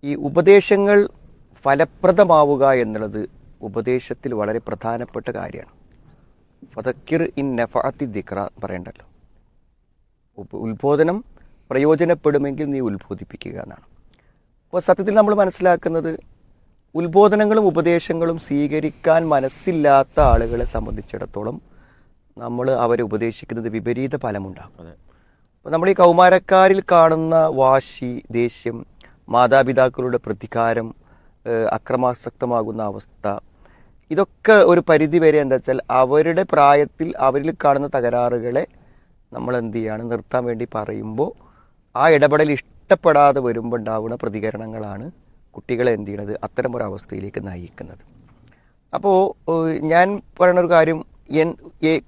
ഈ ഉപദേശങ്ങൾ ഫലപ്രദമാവുക എന്നുള്ളത് ഉപദേശത്തിൽ വളരെ പ്രധാനപ്പെട്ട കാര്യമാണ്. ഫദക്കിർ ഇൻ നഫഅത്തി ദിക്റ പറയണ്ടല്ലോ. ഉത്ബോധനം പ്രയോജനപ്പെടുമെങ്കിൽ നീ ഉത്ബോധിപ്പിക്കുക എന്നാണ്. അപ്പോൾ സത്യത്തിൽ നമ്മൾ മനസ്സിലാക്കുന്നത് ഉത്ബോധനങ്ങളും ഉപദേശങ്ങളും സ്വീകരിക്കാൻ മനസ്സില്ലാത്ത ആളുകളെ സംബന്ധിച്ചിടത്തോളം നമ്മൾ അവരെ ഉപദേശിക്കുന്നത് വിപരീത ഫലമുണ്ടാകും. അപ്പോൾ നമ്മൾ ഈ കൗമാരക്കാരിൽ കാണുന്ന വാശി, ദേഷ്യം, മാതാപിതാക്കളുടെ പ്രതികാരം, അക്രമാസക്തമാകുന്ന അവസ്ഥ, ഇതൊക്കെ ഒരു പരിധി വരെ എന്താ വെച്ചാൽ അവരുടെ പ്രായത്തിൽ അവരിൽ കാണുന്ന തകരാറുകളെ നമ്മൾ എന്ത് ചെയ്യാണ് നിർത്താൻ വേണ്ടി പറയുമ്പോൾ ആ ഇടപെടൽ ഇഷ്ടപ്പെടാതെ വരുമ്പോൾ ഉണ്ടാവുന്ന പ്രതികരണങ്ങളാണ് കുട്ടികളെ എന്ത് ചെയ്യണത് അത്തരം ഒരു അവസ്ഥയിലേക്ക് നയിക്കുന്നത്. അപ്പോൾ ഞാൻ പറയുന്നൊരു കാര്യം,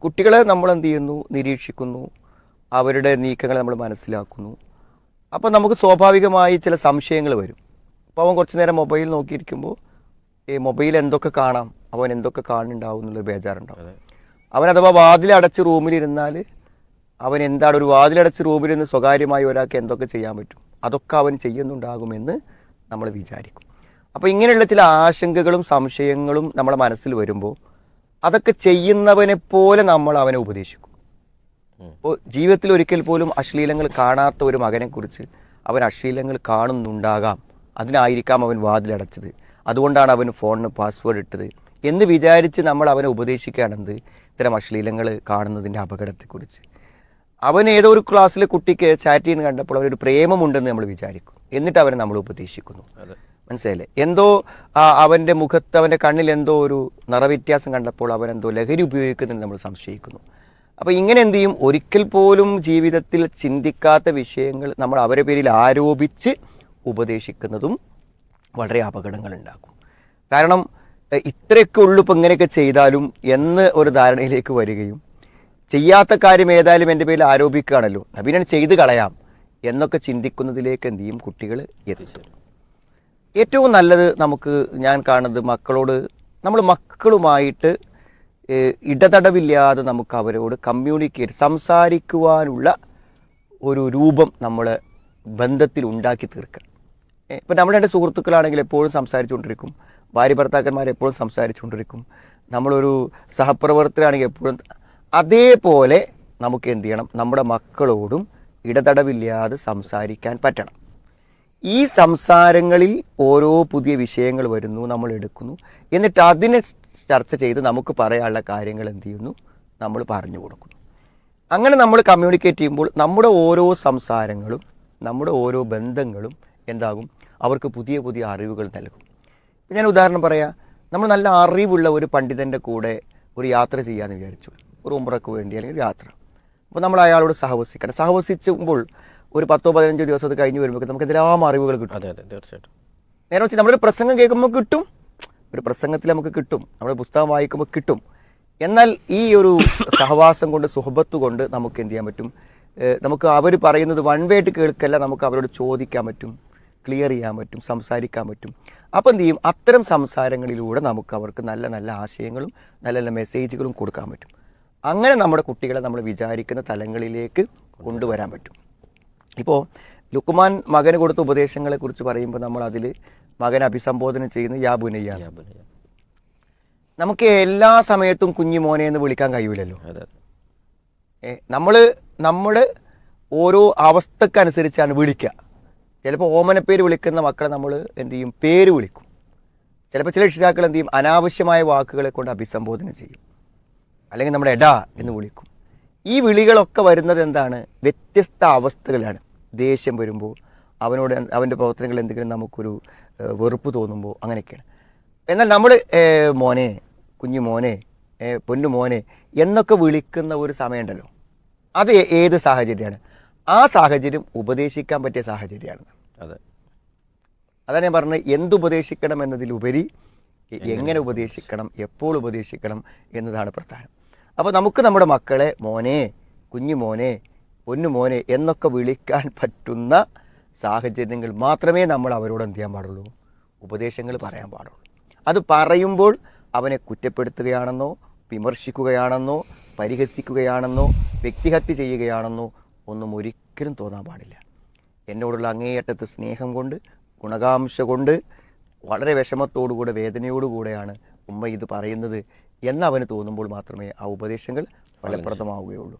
കുട്ടികളെ നമ്മൾ എന്ത് ചെയ്യുന്നു, നിരീക്ഷിക്കുന്നു, അവരുടെ നീക്കങ്ങളെ നമ്മൾ മനസ്സിലാക്കുന്നു. അപ്പോൾ നമുക്ക് സ്വാഭാവികമായി ചില സംശയങ്ങൾ വരും. അപ്പോൾ അവൻ കുറച്ച് നേരം മൊബൈൽ നോക്കിയിരിക്കുമ്പോൾ മൊബൈൽ എന്തൊക്കെ കാണാം, അവൻ എന്തൊക്കെ കാണുന്നുണ്ടാവും എന്നുള്ളൊരു ബേജാറുണ്ടാവും. അവൻ അഥവാ വാതിലടച്ച് റൂമിലിരുന്നാൽ അവൻ എന്താണ്, ഒരു വാതിലടച്ച് റൂമിലിരുന്ന് സ്വകാര്യമായി ഒരാൾക്ക് എന്തൊക്കെ ചെയ്യാൻ പറ്റും അതൊക്കെ അവൻ ചെയ്യുന്നുണ്ടാകുമെന്ന് നമ്മൾ വിചാരിക്കും. അപ്പോൾ ഇങ്ങനെയുള്ള ചില ആശങ്കകളും സംശയങ്ങളും നമ്മളെ മനസ്സിൽ വരുമ്പോൾ അതൊക്കെ ചെയ്യുന്നവനെ പോലെ നമ്മൾ അവനെ ഉപദേശിക്കും. അപ്പോൾ ജീവിതത്തിൽ ഒരിക്കൽ പോലും അശ്ലീലങ്ങൾ കാണാത്ത ഒരു മകനെക്കുറിച്ച് അവൻ അശ്ലീലങ്ങൾ കാണുന്നുണ്ടാകാം, അതിനായിരിക്കാം അവൻ വാതിലടച്ചത്, അതുകൊണ്ടാണ് അവൻ ഫോണിന് പാസ്വേഡ് ഇട്ടത് എന്ന് വിചാരിച്ച് നമ്മൾ അവനെ ഉപദേശിക്കുകയാണെന്ത് ഇത്തരം അശ്ലീലങ്ങൾ കാണുന്നതിൻ്റെ അപകടത്തെക്കുറിച്ച്. അവൻ ഏതോ ഒരു ക്ലാസ്സിലെ കുട്ടിക്ക് ചാറ്റ് ചെയ്യുന്ന കണ്ടപ്പോൾ അവനൊരു പ്രേമമുണ്ടെന്ന് നമ്മൾ വിചാരിക്കും, എന്നിട്ട് അവനെ നമ്മൾ ഉപദേശിക്കുന്നു. മനസ്സിലായില്ലേ? എന്തോ അവൻ്റെ മുഖത്ത്, അവൻ്റെ കണ്ണിൽ എന്തോ ഒരു നിറവ്യത്യാസം കണ്ടപ്പോൾ അവൻ എന്തോ ലഹരി ഉപയോഗിക്കുന്നതെന്ന് നമ്മൾ സംശയിക്കുന്നു. അപ്പോൾ ഇങ്ങനെ എന്ത് ചെയ്യും, ഒരിക്കൽ പോലും ജീവിതത്തിൽ ചിന്തിക്കാത്ത വിഷയങ്ങൾ നമ്മൾ അവരെ പേരിൽ ആരോപിച്ച് ഉപദേശിക്കുന്നതും വളരെ അപകടങ്ങളുണ്ടാക്കും. കാരണം ഇത്രയൊക്കെ ഉള്ളൂ, ഇപ്പം ഇങ്ങനെയൊക്കെ ചെയ്താലും എന്ന് ഒരു ധാരണയിലേക്ക് വരികയും ചെയ്യാത്ത കാര്യം ഏതായാലും എൻ്റെ പേരിൽ ആരോപിക്കുകയാണല്ലോ, നബീനെ ചെയ്ത് കളയാം എന്നൊക്കെ ചിന്തിക്കുന്നതിലേക്ക് എന്ത് ചെയ്യും, കുട്ടികൾ എത്തും. ഏറ്റവും നല്ലത് നമുക്ക് ഞാൻ കാണുന്നത് നമ്മൾ മക്കളുമായിട്ട് ഇടതടവില്ലാതെ നമുക്ക് അവരോട് കമ്മ്യൂണിക്കേറ്റ്, സംസാരിക്കുവാനുള്ള ഒരു രൂപം നമ്മൾ ബന്ധത്തിൽ ഉണ്ടാക്കി തീർക്കുക. ഇപ്പം നമ്മുടെ രണ്ട് സുഹൃത്തുക്കളാണെങ്കിൽ എപ്പോഴും സംസാരിച്ചുകൊണ്ടിരിക്കും, ഭാര്യ ഭർത്താക്കന്മാർ എപ്പോഴും സംസാരിച്ചുകൊണ്ടിരിക്കും, നമ്മളൊരു സഹപ്രവർത്തകരാണെങ്കിൽ എപ്പോഴും. അതേപോലെ നമുക്ക് എന്ത് ചെയ്യണം, നമ്മുടെ മക്കളോടും ഇടതടവില്ലാതെ സംസാരിക്കാൻ പറ്റണം. ഈ സംസാരങ്ങളിൽ ഓരോ പുതിയ വിഷയങ്ങൾ വരുന്നു, നമ്മൾ എടുക്കുന്നു, എന്നിട്ട് അതിനെ ചർച്ച ചെയ്ത് നമുക്ക് പറയാനുള്ള കാര്യങ്ങൾ എന്ത് ചെയ്യുന്നു, നമ്മൾ പറഞ്ഞു കൊടുക്കുന്നു. അങ്ങനെ നമ്മൾ കമ്മ്യൂണിക്കേറ്റ് ചെയ്യുമ്പോൾ നമ്മുടെ ഓരോ സംസാരങ്ങളും നമ്മുടെ ഓരോ ബന്ധങ്ങളും എന്താകും, അവർക്ക് പുതിയ പുതിയ അറിവുകൾ നൽകും. ഞാൻ ഉദാഹരണം പറയാം, നമ്മൾ നല്ല അറിവുള്ള ഒരു പണ്ഡിതൻ്റെ കൂടെ ഒരു യാത്ര ചെയ്യാമെന്ന് വിചാരിച്ചു, ഒരു ഉംറയ്ക്ക് വേണ്ടി അല്ലെങ്കിൽ യാത്ര. അപ്പോൾ നമ്മൾ അയാളോട് സഹവസിക്കുമ്പോൾ ഒരു 10-15 ദിവസം അത് കഴിഞ്ഞ് വരുമ്പോൾ നമുക്ക് എന്തെല്ലാം അറിവുകൾ കിട്ടും. തീർച്ചയായിട്ടും. നേരെ വെച്ച് നമ്മളൊരു പ്രസംഗം കേൾക്കുമ്പോൾ കിട്ടും, ഒരു പ്രസംഗത്തിൽ നമുക്ക് കിട്ടും, നമ്മുടെ പുസ്തകം വായിക്കുമ്പോൾ കിട്ടും. എന്നാൽ ഈ ഒരു സഹവാസം കൊണ്ട്, സുഹബത്ത് കൊണ്ട് നമുക്ക് എന്ത് ചെയ്യാൻ പറ്റും, നമുക്ക് അവർ പറയുന്നത് വൺ വേ ആയിട്ട് കേൾക്കല്ല, നമുക്ക് അവരോട് ചോദിക്കാൻ പറ്റും, ക്ലിയർ ചെയ്യാൻ പറ്റും, സംസാരിക്കാൻ പറ്റും. അപ്പോൾ എന്ത് ചെയ്യും, അത്തരം സംസാരങ്ങളിലൂടെ നമുക്ക് അവർക്ക് നല്ല നല്ല ആശയങ്ങളും നല്ല നല്ല മെസ്സേജുകളും കൊടുക്കാൻ പറ്റും. അങ്ങനെ നമ്മുടെ കുട്ടികളെ നമ്മൾ വിചാരിക്കുന്ന തലങ്ങളിലേക്ക് കൊണ്ടുവരാൻ പറ്റും. ഇപ്പോൾ ലുക്മാൻ മകന് കൊടുത്ത ഉപദേശങ്ങളെക്കുറിച്ച് പറയുമ്പോൾ നമ്മൾ അതിൽ മകനെ അഭിസംബോധന ചെയ്യുന്ന യാ ബുനയ്യ. നമുക്ക് എല്ലാ സമയത്തും കുഞ്ഞു മോനെ എന്ന് വിളിക്കാൻ കഴിയൂലല്ലോ. നമ്മുടെ ഓരോ അവസ്ഥക്കനുസരിച്ചാണ് വിളിക്കുക. ചിലപ്പോൾ ഓമനപ്പേര് വിളിക്കുന്ന മക്കളെ നമ്മൾ എന്ത് ചെയ്യും, പേര് വിളിക്കും. ചിലപ്പോൾ ചില രക്ഷിതാക്കൾ എന്ത് ചെയ്യും, അനാവശ്യമായ വാക്കുകളെ കൊണ്ട് അഭിസംബോധന ചെയ്യും, അല്ലെങ്കിൽ നമ്മുടെ എടാ എന്ന് വിളിക്കും. ഈ വിളികളൊക്കെ വരുന്നത് എന്താണ്, വ്യത്യസ്ത അവസ്ഥകളാണ്. ദേഷ്യം വരുമ്പോൾ, അവൻ്റെ പ്രവർത്തനങ്ങൾ എന്തെങ്കിലും നമുക്കൊരു വെറുപ്പ് തോന്നുമ്പോൾ, അങ്ങനെയൊക്കെയാണ്. എന്നാൽ നമ്മൾ മോനെ, കുഞ്ഞു മോനെ, പൊന്നു മോനെ എന്നൊക്കെ വിളിക്കുന്ന ഒരു സമയമുണ്ടല്ലോ, അത് ഏത് സാഹചര്യമാണ്? ആ സാഹചര്യം ഉപദേശിക്കാൻ പറ്റിയ സാഹചര്യമാണ്. അതാണ് ഞാൻ പറഞ്ഞത്, എന്തുപദേശിക്കണം എന്നതിലുപരി എങ്ങനെ ഉപദേശിക്കണം, എപ്പോൾ ഉപദേശിക്കണം എന്നതാണ് പ്രധാനം. അപ്പോൾ നമുക്ക് നമ്മുടെ മക്കളെ മോനെ, കുഞ്ഞു മോനെ, പൊന്നു മോനെ എന്നൊക്കെ വിളിക്കാൻ പറ്റുന്ന സാഹചര്യങ്ങൾ മാത്രമേ നമ്മൾ അവരോട് എന്ത് ചെയ്യാൻ പാടുള്ളൂ, ഉപദേശങ്ങൾ പറയാൻ പാടുള്ളൂ. അത് പറയുമ്പോൾ അവനെ കുറ്റപ്പെടുത്തുകയാണെന്നോ വിമർശിക്കുകയാണെന്നോ പരിഹസിക്കുകയാണെന്നോ വ്യക്തിഹത്യ ചെയ്യുകയാണെന്നോ ഒന്നും ഒരിക്കലും തോന്നാൻ പാടില്ല. എന്നോടുള്ള അങ്ങേയറ്റത്ത് സ്നേഹം കൊണ്ട് ഗുണകാംക്ഷ കൊണ്ട് വളരെ വിഷമത്തോടുകൂടെ വേദനയോടുകൂടെയാണ് ഉമ്മ ഇത് പറയുന്നത് എന്നവന് തോന്നുമ്പോൾ മാത്രമേ ആ ഉപദേശങ്ങൾ ഫലപ്രദമാവുകയുള്ളൂ.